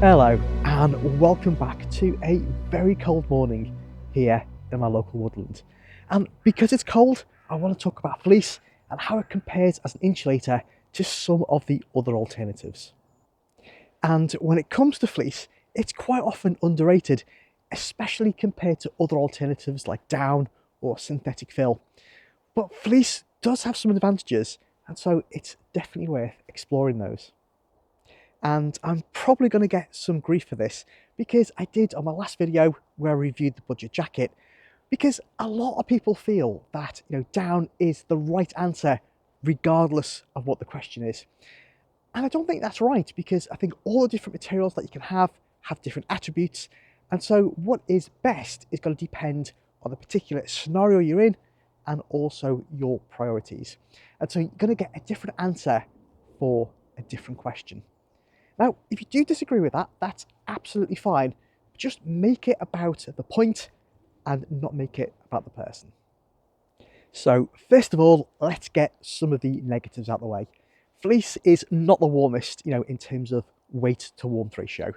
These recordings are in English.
Hello and welcome back to a very cold morning here in my local woodland. And because it's cold, I want to talk about fleece and how it compares as an insulator to some of the other alternatives. And when it comes to fleece, it's quite often underrated, especially compared to other alternatives like down or synthetic fill. But fleece does have some advantages, and so it's definitely worth exploring those. And I'm probably going to get some grief for this because I did on my last video where I reviewed the budget jacket, because a lot of people feel that down is the right answer regardless of what the question is. And I don't think that's right, because I think all the different materials that you can have different attributes, and so what is best is going to depend on the particular scenario you're in and also your priorities. And so you're going to get a different answer for a different question. Now, if you do disagree with that, that's absolutely fine. Just make it about the point and not make it about the person. So first of all, let's get some of the negatives out of the way. Fleece is not the warmest, in terms of weight to warmth ratio.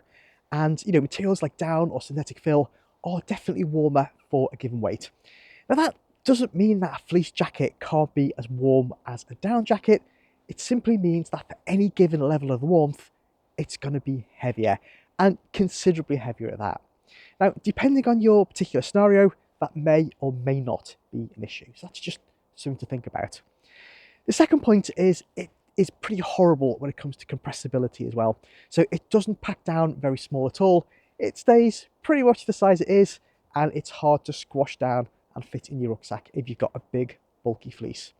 And, materials like down or synthetic fill are definitely warmer for a given weight. Now, that doesn't mean that a fleece jacket can't be as warm as a down jacket. It simply means that for any given level of warmth, it's going to be heavier, and considerably heavier at that. Now, depending on your particular scenario, that may or may not be an issue. So that's just something to think about. The second point is it is pretty horrible when it comes to compressibility as well. So it doesn't pack down very small at all. It stays pretty much the size it is, and it's hard to squash down and fit in your rucksack if you've got a big, bulky fleece.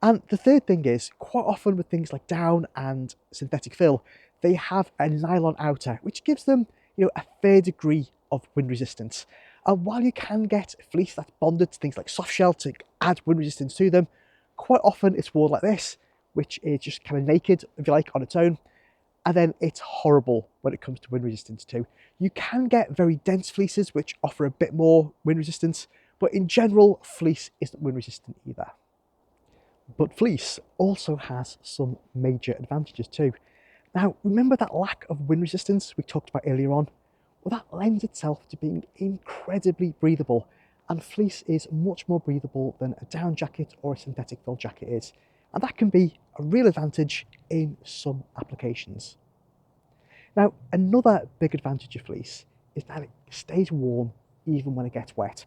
And the third thing is, quite often with things like down and synthetic fill, they have a nylon outer, which gives them, a fair degree of wind resistance. And while you can get fleece that's bonded to things like soft shell to add wind resistance to them, quite often it's worn like this, which is just kind of naked, if you like, on its own. And then it's horrible when it comes to wind resistance too. You can get very dense fleeces, which offer a bit more wind resistance, but in general, fleece isn't wind resistant either. But fleece also has some major advantages too. Now, remember that lack of wind resistance we talked about earlier on? Well, that lends itself to being incredibly breathable, and fleece is much more breathable than a down jacket or a synthetic fill jacket is, and that can be a real advantage in some applications. Now, another big advantage of fleece is that it stays warm even when it gets wet.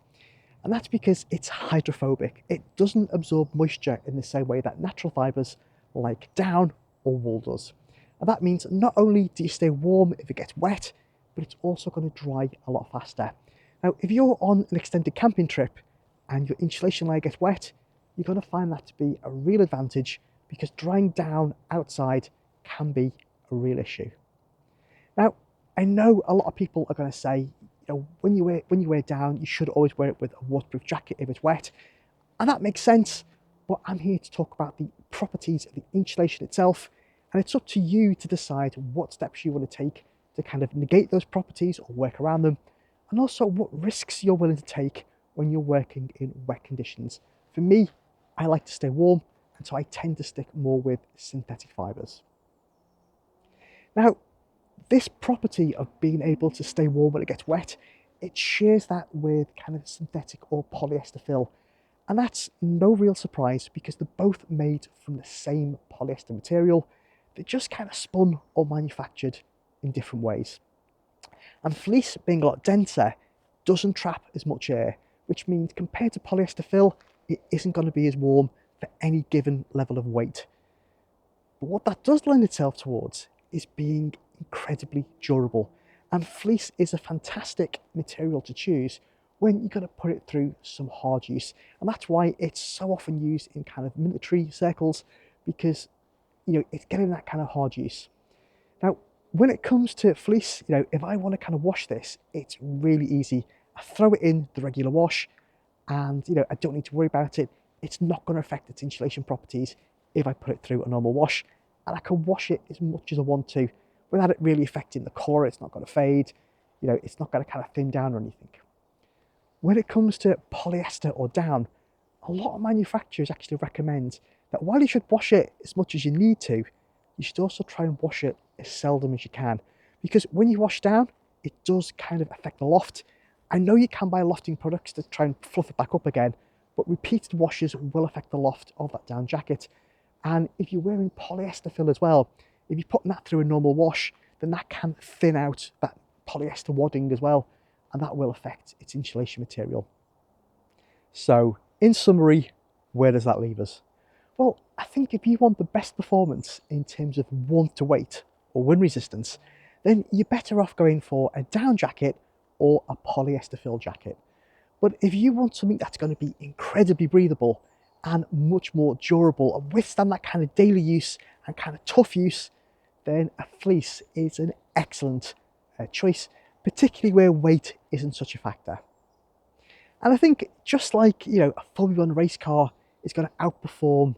And that's because it's hydrophobic. It doesn't absorb moisture in the same way that natural fibres like down or wool does. And that means not only do you stay warm if it gets wet, but it's also going to dry a lot faster. Now, if you're on an extended camping trip and your insulation layer gets wet, you're going to find that to be a real advantage, because drying down outside can be a real issue. Now, I know a lot of people are going to say, when you wear down, you should always wear it with a waterproof jacket if it's wet. And that makes sense, but I'm here to talk about the properties of the insulation itself, and it's up to you to decide what steps you want to take to kind of negate those properties or work around them, and also what risks you're willing to take when you're working in wet conditions. For me, I like to stay warm, and so I tend to stick more with synthetic fibres. Now, this property of being able to stay warm when it gets wet, it shares that with kind of synthetic or polyester fill. And that's no real surprise, because they're both made from the same polyester material. They're just kind of spun or manufactured in different ways. And fleece, being a lot denser, doesn't trap as much air, which means compared to polyester fill, it isn't going to be as warm for any given level of weight. But what that does lend itself towards is being incredibly durable, and fleece is a fantastic material to choose when you're going to put it through some hard use. And that's why it's so often used in kind of military circles, because it's getting that kind of hard use. Now, when it comes to fleece, if I want to kind of wash this, it's really easy. I throw it in the regular wash, and I don't need to worry about it. It's not going to affect its insulation properties if I put it through a normal wash, and I can wash it as much as I want to without it really affecting the colour. It's not going to fade, it's not going to kind of thin down or anything. When it comes to polyester or down, a lot of manufacturers actually recommend that while you should wash it as much as you need to, you should also try and wash it as seldom as you can, because when you wash down, it does kind of affect the loft. I know you can buy lofting products to try and fluff it back up again, but repeated washes will affect the loft of that down jacket. And if you're wearing polyester fill as well, if you're putting that through a normal wash, then that can thin out that polyester wadding as well, and that will affect its insulation material. So in summary, where does that leave us? Well, I think if you want the best performance in terms of warmth to weight or wind resistance, then you're better off going for a down jacket or a polyester fill jacket. But if you want something that's going to be incredibly breathable and much more durable and withstand that kind of daily use and kind of tough use, then a fleece is an excellent choice, particularly where weight isn't such a factor. And I think just like, a Formula One race car is going to outperform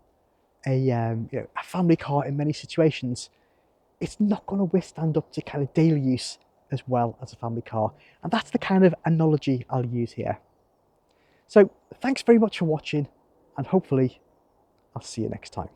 a family car in many situations, it's not going to withstand up to kind of daily use as well as a family car. And that's the kind of analogy I'll use here. So thanks very much for watching, and hopefully I'll see you next time.